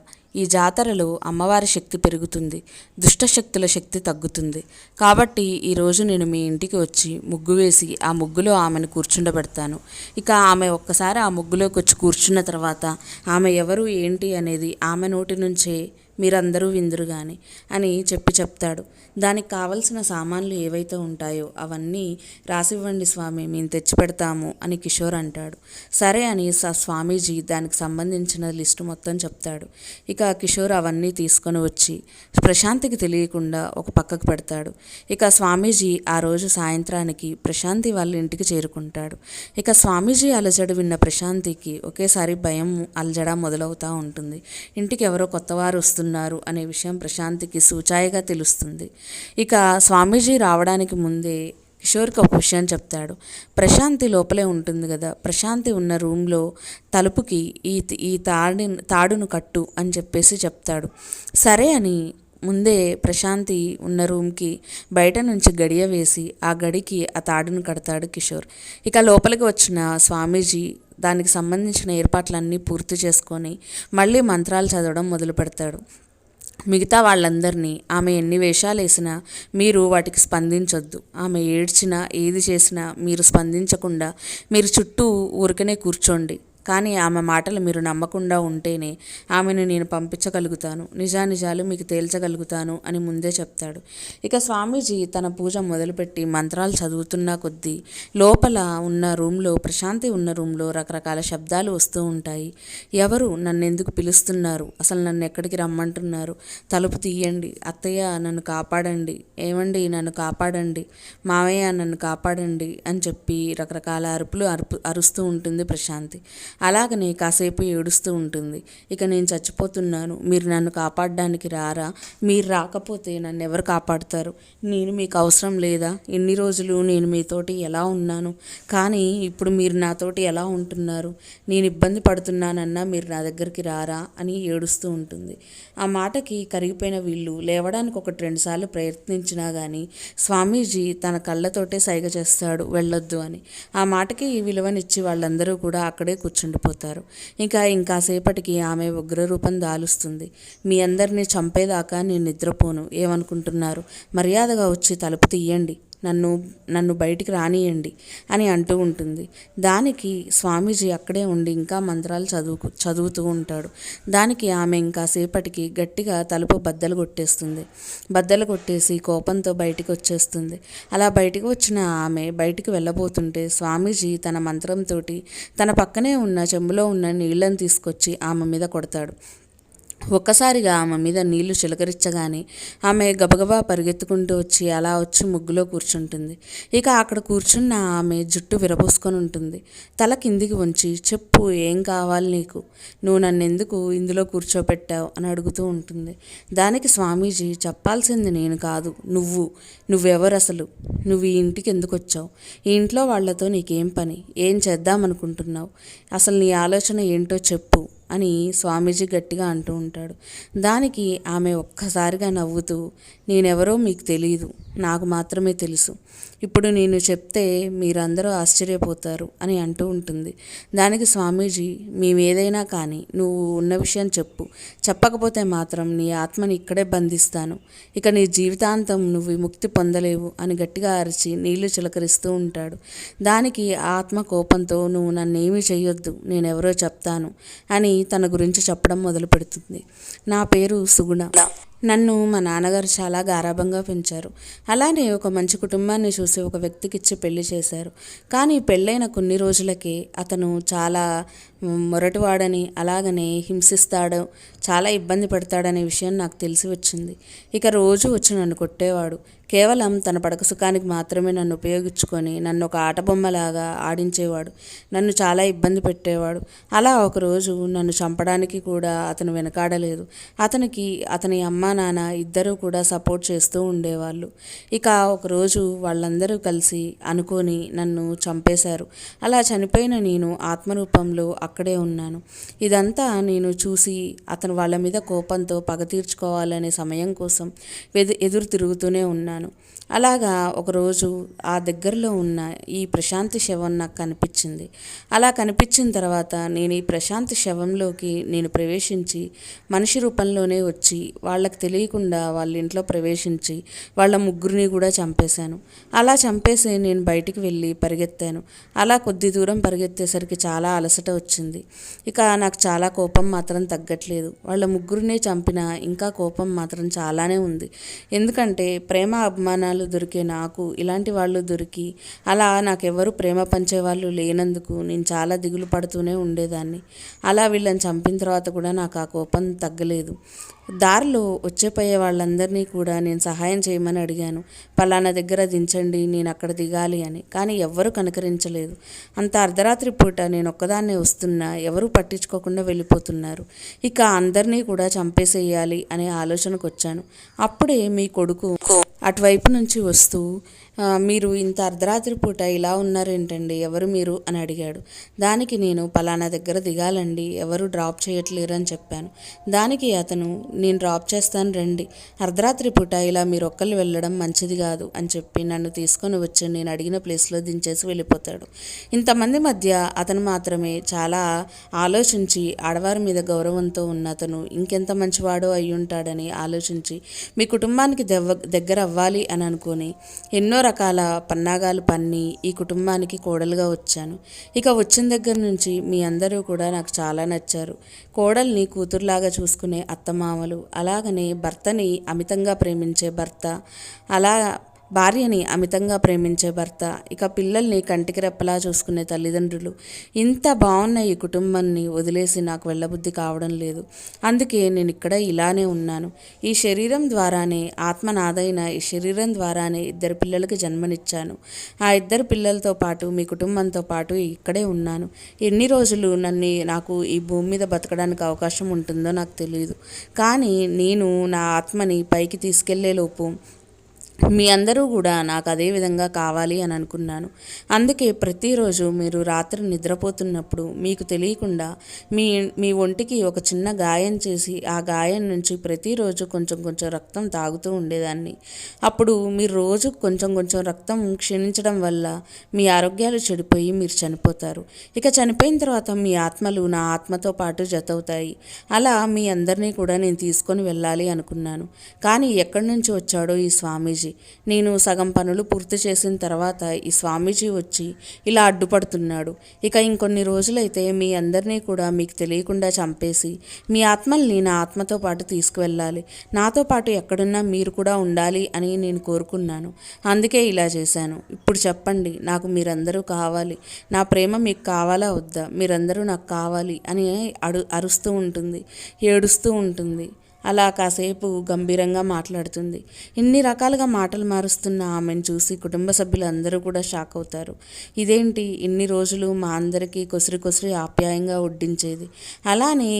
ఈ జాతరలో అమ్మవారి శక్తి పెరుగుతుంది, దుష్టశక్తుల శక్తి తగ్గుతుంది. కాబట్టి ఈరోజు నేను మీ ఇంటికి వచ్చి ముగ్గు వేసి ఆ ముగ్గులో ఆమెను కూర్చుండబెడతాను. ఇక ఆమె ఒక్కసారి ఆ ముగ్గులోకి వచ్చి కూర్చున్న తర్వాత ఆమె ఎవరు ఏంటి అనేది ఆమె నోటి నుంచే మీరందరూ విందురు కానీ అని చెప్తాడు. దానికి కావలసిన సామాన్లు ఏవైతే ఉంటాయో అవన్నీ రాసివ్వండి స్వామి, మేము తెచ్చిపెడతాము అని కిషోర్ అంటాడు. సరే అని స్వామీజీ దానికి సంబంధించిన లిస్టు మొత్తం చెప్తాడు. ఇక కిషోర్ అవన్నీ తీసుకొని వచ్చి ప్రశాంతికి తెలియకుండా ఒక పక్కకు పెడతాడు. ఇక స్వామీజీ ఆ రోజు సాయంత్రానికి ప్రశాంతి వాళ్ళ ఇంటికి చేరుకుంటాడు. ఇక స్వామీజీ అలజడి విన్న ప్రశాంతికి ఒకేసారి భయం అలజడ మొదలవుతూ ఉంటుంది. ఇంటికి ఎవరో కొత్తవారు వస్తున్నారు అనే విషయం ప్రశాంతికి సూచాయిగా తెలుస్తుంది. ఇక స్వామీజీ రావడానికి ముందే కిషోర్కి ఒక విషయం చెప్తాడు. ప్రశాంతి లోపలే ఉంటుంది కదా, ప్రశాంతి ఉన్న రూమ్లో తలుపుకి ఈ తాడును కట్టు అని చెప్పేసి చెప్తాడు. సరే అని ముందే ప్రశాంతి ఉన్న రూమ్కి బయట నుంచి గడియ వేసి ఆ గడికి ఆ తాడును కడతాడు కిషోర్. ఇక లోపలికి వచ్చిన స్వామీజీ దానికి సంబంధించిన ఏర్పాట్లన్నీ పూర్తి చేసుకొని మళ్ళీ మంత్రాలు చదవడం మొదలు పెడతాడు. మిగతా వాళ్ళందరినీ ఆమె ఎన్ని వేషాలు వేసినా మీరు వాటికి స్పందించొద్దు. ఆమె ఏడ్చినా ఏది చేసినా మీరు స్పందించకుండా మీరు చుట్టూ ఊరికనే కూర్చోండి. కానీ ఆమె మాటలు మీరు నమ్మకుండా ఉంటేనే ఆమెను నేను పంపించగలుగుతాను, నిజానిజాలు మీకు తేల్చగలుగుతాను అని ముందే చెప్తాడు. ఇక స్వామీజీ తన పూజ మొదలుపెట్టి మంత్రాలు చదువుతున్న కొద్దీ లోపల ఉన్న రూమ్లో, ప్రశాంతి ఉన్న రూమ్లో రకరకాల శబ్దాలు వస్తూ ఉంటాయి. ఎవరు నన్ను ఎందుకు పిలుస్తున్నారు, అసలు నన్ను ఎక్కడికి రమ్మంటున్నారు, తలుపు తీయండి, అత్తయ్య నన్ను కాపాడండి, ఏమండి నన్ను కాపాడండి, మావయ్య నన్ను కాపాడండి అని చెప్పి రకరకాల అరుపులు అరుస్తూ ఉంటుంది ప్రశాంతి. అలాగనే కాసేపు ఏడుస్తూ ఉంటుంది. ఇక నేను చచ్చిపోతున్నాను, మీరు నన్ను కాపాడడానికి రారా, మీరు రాకపోతే నన్ను ఎవరు కాపాడుతారు, నేను మీకు అవసరం లేదా, ఇన్ని రోజులు నేను మీతోటి ఎలా ఉన్నాను, కానీ ఇప్పుడు మీరు నాతోటి ఎలా ఉంటున్నారు, నేను ఇబ్బంది పడుతున్నానన్నా మీరు నా దగ్గరికి రారా అని ఏడుస్తూ ఉంటుంది. ఆ మాటకి కరిగిపోయిన వీళ్ళు లేవడానికి 1-2 సార్లు ప్రయత్నించినా కానీ స్వామీజీ తన కళ్ళతోటే సైగ చేస్తాడు వెళ్ళొద్దు అని. ఆ మాటకి విలువనిచ్చి వాళ్ళందరూ కూడా అక్కడే కూర్చుండిపోతారు. ఇంకాసేపటికి ఆమె ఉగ్రరూపం దాలుస్తుంది. మీ అందరినీ చంపేదాకా నేను నిద్రపోను, ఏమనుకుంటున్నారు, మర్యాదగా వచ్చి తలుపు తీయండి, నన్ను బయటికి రానియండి అని అంటూ ఉంటుంది. దానికి స్వామీజీ అక్కడే ఉండి ఇంకా మంత్రాలు చదువుతూ ఉంటాడు. దానికి ఆమె ఇంకాసేపటికి గట్టిగా తలుపు బద్దలు కొట్టేసి కోపంతో బయటికి వచ్చేస్తుంది. అలా బయటికి వచ్చిన ఆమె బయటికి వెళ్ళబోతుంటే స్వామీజీ తన మంత్రంతో తన పక్కనే ఉన్న చెంబులో ఉన్న నీళ్లను తీసుకొచ్చి ఆమె మీద కొడతాడు. ఒక్కసారిగా ఆమె మీద నీళ్లు చిలకరించగానే ఆమె గబగబా పరిగెత్తుకుంటూ వచ్చి అలా వచ్చి ముగ్గులో కూర్చుంటుంది. ఇక అక్కడ కూర్చున్న ఆమె జుట్టు విరబోసుకొని ఉంటుంది. తల కిందికి వంచి, చెప్పు, ఏం కావాలి నీకు? నువ్వు నన్నెందుకు ఇందులో కూర్చోపెట్టావు అని అడుగుతూ ఉంటుంది. దానికి స్వామీజీ, చెప్పాల్సింది నేను కాదు, నువ్వెవరు అసలు? నువ్వు ఈ ఇంటికి ఎందుకు వచ్చావు? ఈ ఇంట్లో వాళ్లతో నీకేం పని? ఏం చేద్దామనుకుంటున్నావు? అసలు నీ ఆలోచన ఏంటో చెప్పు అని స్వామీజీ గట్టిగా అంటూ ఉంటాడు. దానికి ఆమె ఒక్కసారిగా నవ్వుతూ, నేనెవరో మీకు తెలియదు, నాకు మాత్రమే తెలుసు. ఇప్పుడు నేను చెప్తే మీరందరూ ఆశ్చర్యపోతారు అని అంటూ ఉంటుంది. దానికి స్వామీజీ, మేమేదైనా కానీ నువ్వు ఉన్న విషయం చెప్పు, చెప్పకపోతే మాత్రం నీ ఆత్మని ఇక్కడే బంధిస్తాను, ఇక నీ జీవితాంతం నువ్వు విముక్తి పొందలేవు అని గట్టిగా అరిచి నీళ్లు చిలకరిస్తూ ఉంటాడు. దానికి ఆత్మ కోపంతో, నువ్వు నన్నేమీ చెయ్యొద్దు, నేనెవరో చెప్తాను అని తన గురించి చెప్పడం మొదలు పెడుతుంది. నా పేరు సుగుణ. నన్ను మా నాన్నగారు చాలా గారాబంగా పెంచారు. అలానే ఒక మంచి కుటుంబాన్ని చూసి ఒక వ్యక్తికిచ్చి పెళ్లి చేశారు. కానీ పెళ్ళైన కొన్ని రోజులకే అతను చాలా మొరటివాడని, అలాగనే హింసిస్తాడు, చాలా ఇబ్బంది పెడతాడనే విషయం నాకు తెలిసి వచ్చింది. ఇక రోజు వచ్చి నన్ను కొట్టేవాడు. కేవలం తన పడక సుఖానికి మాత్రమే నన్ను ఉపయోగించుకొని నన్ను ఒక ఆటబొమ్మలాగా ఆడించేవాడు. నన్ను చాలా ఇబ్బంది పెట్టేవాడు. అలా ఒకరోజు నన్ను చంపడానికి కూడా అతను వెనకాడలేదు. అతనికి అతని అమ్మా నాన్న ఇద్దరూ కూడా సపోర్ట్ చేస్తూ ఉండేవాళ్ళు. ఇక ఒకరోజు వాళ్ళందరూ కలిసి అనుకొని నన్ను చంపేశారు. అలా చనిపోయిన నేను ఆత్మరూపంలో అక్కడే ఉన్నాను. ఇదంతా నేను చూసి అతను వాళ్ళ మీద కోపంతో పగ తీర్చుకోవాలనే సమయం కోసం ఎదురు తిరుగుతూనే ఉన్నాను. అలాగా ఒకరోజు ఆ దగ్గరలో ఉన్న ఈ ప్రశాంతి శవం నాకు కనిపించింది. అలా కనిపించిన తర్వాత నేను ఈ ప్రశాంతి శవంలోకి ప్రవేశించి మనిషి రూపంలోనే వచ్చి వాళ్ళకి తెలియకుండా వాళ్ళ ఇంట్లో ప్రవేశించి వాళ్ళ ముగ్గురిని కూడా చంపేశాను. అలా చంపేసి నేను బయటికి వెళ్ళి పరిగెత్తాను. అలా కొద్ది దూరం పరిగెత్తేసరికి చాలా అలసట వచ్చింది. ఇక నాకు చాలా కోపం మాత్రం తగ్గట్లేదు. వాళ్ళ ముగ్గురిని చంపినా ఇంకా కోపం మాత్రం చాలానే ఉంది. ఎందుకంటే ప్రేమ అభిమానాలు దొరికే నాకు ఇలాంటి వాళ్ళు దొరికి, అలా నాకెవరు ప్రేమ పంచేవాళ్ళు లేనందుకు నేను చాలా దిగులు పడుతూనే ఉండేదాన్ని. అలా వీళ్ళని చంపిన తర్వాత కూడా నాకు ఆ కోపం తగ్గలేదు. దారిలో వచ్చేపోయే వాళ్ళందరినీ కూడా నేను సహాయం చేయమని అడిగాను. పలానా దగ్గర దించండి, నేను అక్కడ దిగాలి అని. కానీ ఎవ్వరూ కనకరించలేదు. అంత అర్ధరాత్రి పూట నేను ఒక్కదాన్నే వస్తున్నా, ఎవరూ పట్టించుకోకుండా వెళ్ళిపోతున్నారు. ఇక అందరినీ కూడా చంపేసేయాలి అనే ఆలోచనకు వచ్చాను. అప్పుడే మీ కొడుకు అటువైపు నుంచి వస్తూ, మీరు ఇంత అర్ధరాత్రి పూట ఇలా ఉన్నారేంటండి, ఎవరు మీరు అని అడిగాడు. దానికి నేను పలానా దగ్గర దిగాలండి, ఎవరు డ్రాప్ చేయట్లేరు అని చెప్పాను. దానికి అతను, నేను డ్రాప్ చేస్తాను రండి, అర్ధరాత్రి పూట ఇలా మీరు ఒక్కళ్ళు వెళ్ళడం మంచిది కాదు అని చెప్పి నన్ను తీసుకొని వచ్చి నేను అడిగిన ప్లేస్లో దించేసి వెళ్ళిపోతాడు. ఇంతమంది మధ్య అతను మాత్రమే చాలా ఆలోచించి, ఆడవారి మీద గౌరవంతో ఉన్న అతను ఇంకెంత మంచివాడో అయి ఉంటాడని ఆలోచించి మీ కుటుంబానికి దగ్గర అవ్వాలి అని అనుకొని ఎన్నో రకాల పన్నాగాలు పన్ని ఈ కుటుంబానికి కోడలుగా వచ్చాను. ఇక వచ్చిన దగ్గర నుంచి మీ అందరూ కూడా నాకు చాలా నచ్చారు. కోడల్ని కూతురులాగా చూసుకునే అత్తమామలు, అలాగనే భర్తని అమితంగా ప్రేమించే భర్త, అలా భార్యని అమితంగా ప్రేమించే భర్త, ఇక పిల్లల్ని కంటికి రెప్పలా చూసుకునే తల్లిదండ్రులు, ఇంత బాగున్న ఈ కుటుంబాన్ని వదిలేసి నాకు వెళ్ళబుద్ధి కావడం లేదు. అందుకే నేను ఇక్కడ ఇలానే ఉన్నాను. ఈ శరీరం ద్వారానే, ఆత్మ నాదైన ఈ శరీరం ద్వారానే 2 పిల్లలకి జన్మనిచ్చాను. ఆ 2 పిల్లలతో పాటు మీ కుటుంబంతో పాటు ఇక్కడే ఉన్నాను. ఎన్ని రోజులు నాకు ఈ భూమి మీద బతకడానికి అవకాశం ఉంటుందో నాకు తెలియదు. కానీ నేను నా ఆత్మని పైకి తీసుకెళ్లేలోపు మీ అందరూ కూడా నాకు అదే విధంగా కావాలి అని అనుకున్నాను. అందుకే ప్రతిరోజు మీరు రాత్రి నిద్రపోతున్నప్పుడు మీకు తెలియకుండా మీ ఒంటికి ఒక చిన్న గాయం చేసి ఆ గాయం నుంచి ప్రతిరోజు కొంచెం కొంచెం రక్తం తాగుతూ ఉండేదాన్ని. అప్పుడు మీరు రోజు కొంచెం కొంచెం రక్తం క్షీణించడం వల్ల మీ ఆరోగ్యాలు చెడిపోయి మీరు చనిపోతారు. ఇక చనిపోయిన తర్వాత మీ ఆత్మలు నా ఆత్మతో పాటు జతవుతాయి. అలా మీ అందరినీ కూడా నేను తీసుకొని వెళ్ళాలి అనుకున్నాను. కానీ ఎక్కడి నుంచి వచ్చాడో ఈ స్వామీజీ స్వామీజీ. నేను సగం పనులు పూర్తి చేసిన తర్వాత ఈ స్వామీజీ వచ్చి ఇలా అడ్డుపడుతున్నాడు. ఇక ఇంకొన్ని రోజులైతే మీ అందరినీ కూడా మీకు తెలియకుండా చంపేసి మీ ఆత్మల్ని నా ఆత్మతో పాటు తీసుకువెళ్ళాలి. నాతో పాటు ఎక్కడున్నా మీరు కూడా ఉండాలి అని నేను కోరుకున్నాను. అందుకే ఇలా చేశాను. ఇప్పుడు చెప్పండి, నాకు మీరందరూ కావాలి. నా ప్రేమ మీకు కావాలా వద్దా? మీరందరూ నాకు కావాలి అని అరుస్తూ ఉంటుంది, ఏడుస్తూ ఉంటుంది. అలా కాసేపు గంభీరంగా మాట్లాడుతుంది. ఇన్ని రకాలుగా మాటలు మారుస్తున్న ఆమెను చూసి కుటుంబ సభ్యులందరూ కూడా షాక్ అవుతారు. ఇదేంటి, ఇన్ని రోజులు మా అందరికీ కొసిరి ఆప్యాయంగా వడ్డించేది, అలానే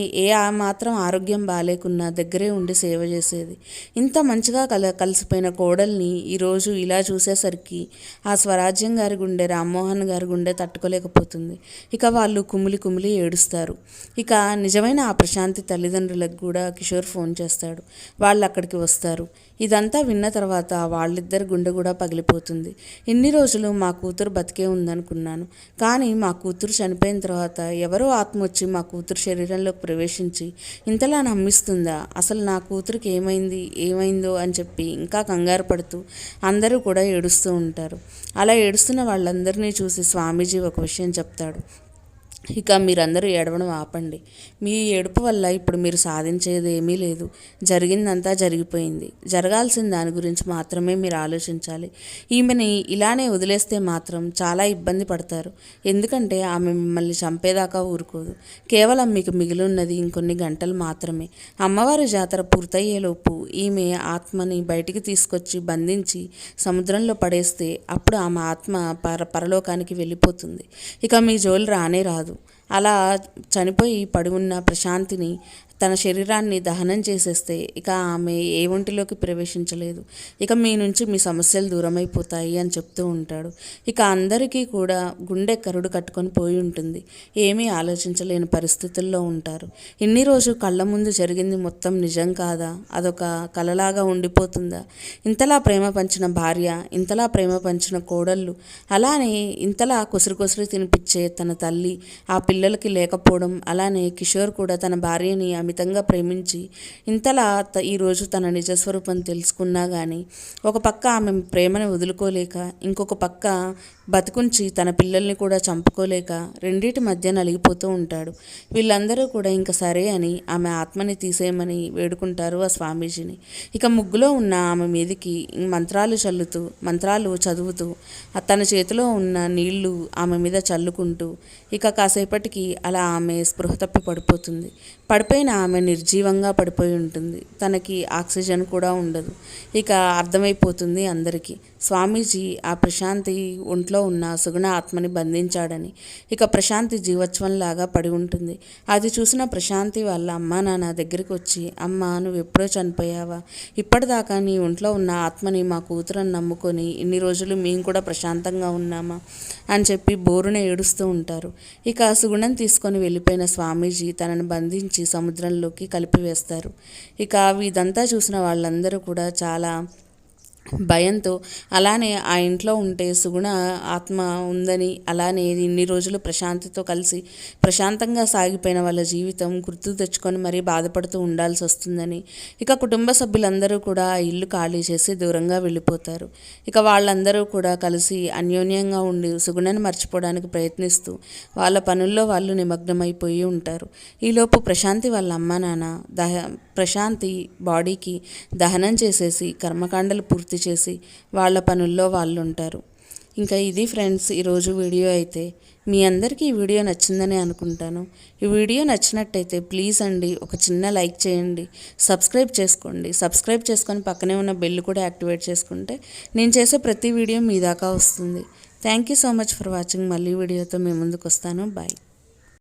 మాత్రం ఆరోగ్యం బాగాలేకున్నా దగ్గరే ఉండి సేవ చేసేది, ఇంత మంచిగా కలిసిపోయిన కోడల్ని ఈరోజు ఇలా చూసేసరికి ఆ స్వరాజ్యం గారి గుండె, రామ్మోహన్ గారి గుండె తట్టుకోలేకపోతుంది. ఇక వాళ్ళు కుమిలి ఏడుస్తారు. ఇక నిజమైన ఆ ప్రశాంతి తల్లిదండ్రులకు కూడా కిషోర్ ఫోన్ చేస్తాడు. వాళ్ళు అక్కడికి వస్తారు. ఇదంతా విన్న తర్వాత వాళ్ళిద్దరి గుండె కూడా పగిలిపోతుంది. ఇన్ని రోజులు మా కూతురు బతికే ఉందనుకున్నాను, కానీ మా కూతురు చనిపోయిన తర్వాత ఎవరో ఆత్మ వచ్చి మా కూతురు శరీరంలోకి ప్రవేశించి ఇంతలా నమ్మిస్తుందా? అసలు నా కూతురికి ఏమైందో అని చెప్పి ఇంకా కంగారు పడుతూ అందరూ కూడా ఏడుస్తూ ఉంటారు. అలా ఏడుస్తున్న వాళ్ళందరినీ చూసి స్వామీజీ ఒక విషయం చెప్తాడు. ఇక మీరందరూ ఏడవడం ఆపండి. మీ ఏడుపు వల్ల ఇప్పుడు మీరు సాధించేది ఏమీ లేదు. జరిగిందంతా జరిగిపోయింది. జరగాల్సిన దాని గురించి మాత్రమే మీరు ఆలోచించాలి. ఈమెని ఇలానే వదిలేస్తే మాత్రం చాలా ఇబ్బంది పడతారు. ఎందుకంటే ఆమె మిమ్మల్ని చంపేదాకా ఊరుకోదు. కేవలం మీకు మిగిలిన్నది ఇంకొన్ని గంటలు మాత్రమే. అమ్మవారి జాతర పూర్తయ్యేలోపు ఈమె ఆత్మని బయటికి తీసుకొచ్చి బంధించి సముద్రంలో పడేస్తే అప్పుడు ఆమె ఆత్మ పరలోకానికి వెళ్ళిపోతుంది. ఇక మీ జోలు రానే రాదు. అలా చనిపోయి పడి ఉన్న ప్రశాంతిని తన శరీరాన్ని దహనం చేసేస్తే ఇక ఆమె ఏ ఒంటిలోకి ప్రవేశించలేదు. ఇక మీ నుంచి మీ సమస్యలు దూరమైపోతాయి అని చెప్తూ ఉంటాడు. ఇక అందరికీ కూడా గుండె కరుడు కట్టుకొని పోయి ఉంటుంది. ఏమీ ఆలోచించలేని పరిస్థితుల్లో ఉంటారు. ఇన్ని రోజు కళ్ళ ముందు జరిగింది మొత్తం నిజం కాదా? అదొక కలలాగా ఉండిపోతుందా? ఇంతలా ప్రేమ పంచిన భార్య, ఇంతలా ప్రేమ పంచిన కోడళ్ళు, అలానే ఇంతలా కొసిరి తినిపించే తన తల్లి, ఆ పిల్లలకి లేకపోవడం, అలానే కిషోర్ కూడా తన భార్యని అమితంగా ప్రేమించి ఇంతలా ఈరోజు తన నిజస్వరూపం తెలుసుకున్నా కానీ ఒక పక్క ఆమె ప్రేమను వదులుకోలేక, ఇంకొక పక్క బతుకుంచి తన పిల్లల్ని కూడా చంపుకోలేక రెండింటి మధ్య నలిగిపోతూ ఉంటాడు. వీళ్ళందరూ కూడా ఇంక సరే అని ఆమె ఆత్మని తీసేయమని వేడుకుంటారు ఆ స్వామీజీని. ఇక ముగ్గులో ఉన్న ఆమె మీదికి మంత్రాలు చదువుతూ తన చేతిలో ఉన్న నీళ్లు ఆమె మీద చల్లుకుంటూ ఇక కాసేపటికి అలా ఆమె స్పృహ తప్పి పడిపోతుంది. పడిపోయిన ఆమె నిర్జీవంగా పడిపోయి ఉంటుంది. తనకి ఆక్సిజన్ కూడా ఉండదు. ఇక అర్థమైపోతుంది అందరికీ స్వామీజీ ఆ ప్రశాంతి ఒంట్లో ఉన్న సుగుణ ఆత్మని బంధించాడని. ఇక ప్రశాంతి జీవోత్సవంలాగా పడి ఉంటుంది. అది చూసిన ప్రశాంతి వాళ్ళ అమ్మా నాన్న దగ్గరికి వచ్చి, అమ్మ నువ్వు ఎప్పుడో చనిపోయావా? ఇప్పటిదాకా నీ ఒంట్లో ఉన్న ఆత్మని మా కూతురని నమ్ముకొని ఇన్ని రోజులు మేము కూడా ప్రశాంతంగా ఉన్నామా అని చెప్పి బోరున ఏడుస్తూ ఉంటారు. ఇక సుగుణం తీసుకొని వెళ్ళిపోయిన స్వామీజీ తనను బంధించి సముద్రంలోకి కలిపివేస్తారు. ఇక ఇదంతా చూసిన వాళ్ళందరూ కూడా చాలా భయంతో, అలానే ఆ ఇంట్లో ఉంటే సుగుణ ఆత్మ ఉందని, అలానే ఇన్ని రోజులు ప్రశాంతితో కలిసి ప్రశాంతంగా సాగిపోయిన వాళ్ళ జీవితం గుర్తు తెచ్చుకొని మరీ బాధపడుతూ ఉండాల్సి వస్తుందని ఇక కుటుంబ సభ్యులందరూ కూడా ఆ ఇల్లు ఖాళీ చేసి దూరంగా వెళ్ళిపోతారు. ఇక వాళ్ళందరూ కూడా కలిసి అన్యోన్యంగా ఉండి సుగుణను మర్చిపోవడానికి ప్రయత్నిస్తూ వాళ్ళ పనుల్లో వాళ్ళు నిమగ్నమైపోయి ఉంటారు. ఈలోపు ప్రశాంతి వాళ్ళ అమ్మ నాన్న ప్రశాంతి బాడీకి దహనం చేసేసి కర్మకాండలు పూర్తి చేసి వాళ్ళ పనుల్లో వాళ్ళు ఉంటారు. ఇంకా ఇది ఫ్రెండ్స్ ఈరోజు వీడియో అయితే. మీ అందరికీ ఈ వీడియో నచ్చిందని అనుకుంటాను. ఈ వీడియో నచ్చినట్టయితే ప్లీజ్ అండి ఒక చిన్న లైక్ చేయండి, సబ్స్క్రైబ్ చేసుకోండి. సబ్స్క్రైబ్ చేసుకొని పక్కనే ఉన్న బెల్ కూడా యాక్టివేట్ చేసుకుంటే నేను చేసే ప్రతి వీడియో మీ దాకా వస్తుంది. Thank you so much for watching. మళ్ళీ వీడియోతో మీ ముందుకు వస్తాను. బాయ్.